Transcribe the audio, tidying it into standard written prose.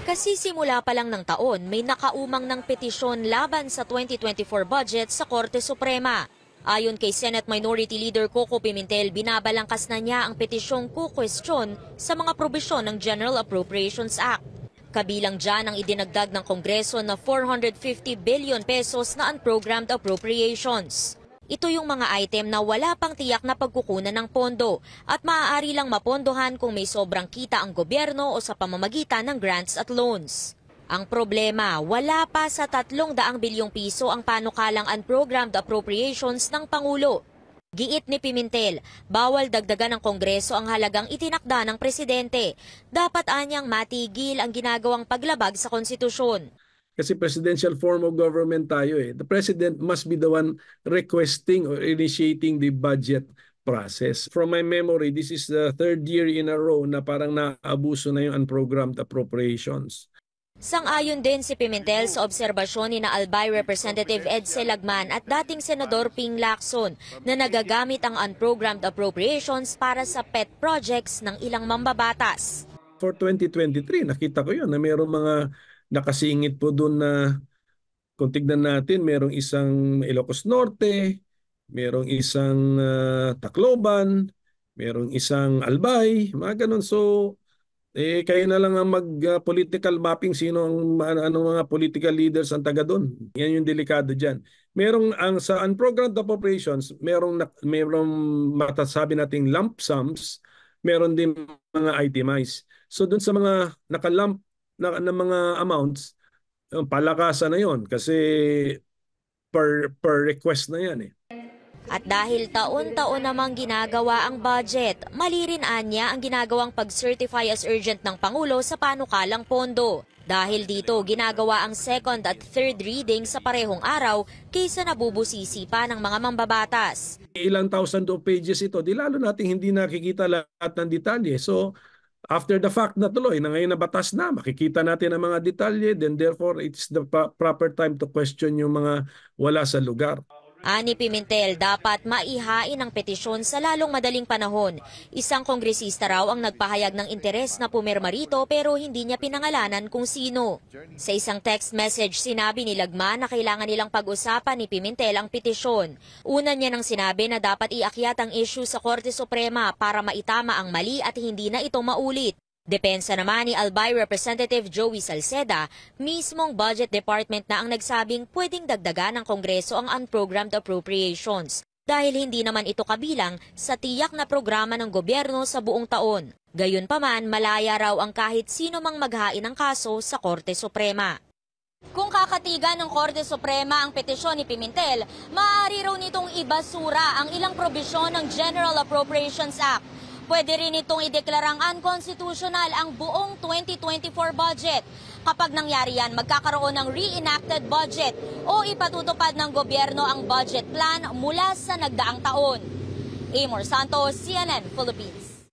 Kasi simula pa lang ng taon, may nakaumang ng petisyon laban sa 2024 budget sa Korte Suprema. Ayon kay Senate Minority Leader Coco Pimentel, binabalangkas na niya ang petisyong kukwestiyon sa mga probisyon ng General Appropriations Act. Kabilang dyan ang idinagdag ng Kongreso na 450 billion pesos na unprogrammed appropriations. Ito yung mga item na wala pang tiyak na pagkukunan ng pondo at maaari lang mapondohan kung may sobrang kita ang gobyerno o sa pamamagitan ng grants at loans. Ang problema, wala pa sa 300 bilyong piso ang panukalang unprogrammed appropriations ng Pangulo. Giit ni Pimentel, bawal dagdagan ng Kongreso ang halagang itinakda ng Presidente. Dapat anyang matigil ang ginagawang paglabag sa konstitusyon. Kasi presidential form of government tayo eh. The president must be the one requesting or initiating the budget process. From my memory, this is the 3rd year in a row na parang naabuso na yung unprogrammed appropriations. Sang-ayon din si Pimentel sa obserbasyon ni na Albay Representative Edsel Lagman at dating Senador Ping Lacson na nagagamit ang unprogrammed appropriations para sa pet projects ng ilang mambabatas. For 2023, nakita ko yun na mayroong mga nakasingit po doon na kung tignan natin, merong isang Ilocos Norte, merong isang Tacloban, merong isang Albay, mga ganun. So, kayo na lang ang mag-political mapping sino ang mga political leaders ang taga doon. Yan yung delikado dyan. Merong sa unprogrammed appropriations, merong matasabi nating lump sums, meron din mga itemized. So doon sa mga nakalump na mga amounts, palakasan na yon kasi per request na yan eh. At dahil taon-taon namang ginagawa ang budget, mali rin anya ang ginagawang pag-certify as urgent ng Pangulo sa panukalang pondo. Dahil dito, ginagawa ang 2nd at 3rd reading sa parehong araw kaysa nabubusisi pa ng mga mambabatas. Ilang thousand of pages ito, di lalo natin hindi nakikita lahat ng detalye. So, after the fact na tuloy, na ngayon na batas na, makikita natin ang mga detalye, then therefore it's the proper time to question yung mga wala sa lugar. Ani Pimentel, dapat maihain ang petisyon sa lalong madaling panahon. Isang kongresista raw ang nagpahayag ng interes na pumirma rito pero hindi niya pinangalanan kung sino. Sa isang text message, sinabi ni Lagman na kailangan nilang pag-usapan ni Pimentel ang petisyon. Una niya nang sinabi na dapat iakyat ang issue sa Korte Suprema para maitama ang mali at hindi na ito maulit. Depensa naman ni Albay Representative Joey Salceda, mismong Budget Department na ang nagsabing pwedeng dagdagan ng Kongreso ang unprogrammed appropriations dahil hindi naman ito kabilang sa tiyak na programa ng gobyerno sa buong taon. Gayunpaman, malaya raw ang kahit sino mang maghain ng kaso sa Korte Suprema. Kung kakatigan ng Korte Suprema ang petisyon ni Pimentel, maaari raw nitong ibasura ang ilang probisyon ng General Appropriations Act. Pwede rin itong ideklarang unconstitutional ang buong 2024 budget. Kapag nangyari yan, magkakaroon ng reenacted budget o ipatutupad ng gobyerno ang budget plan mula sa nagdaang taon. Amor Santos, CNN Philippines.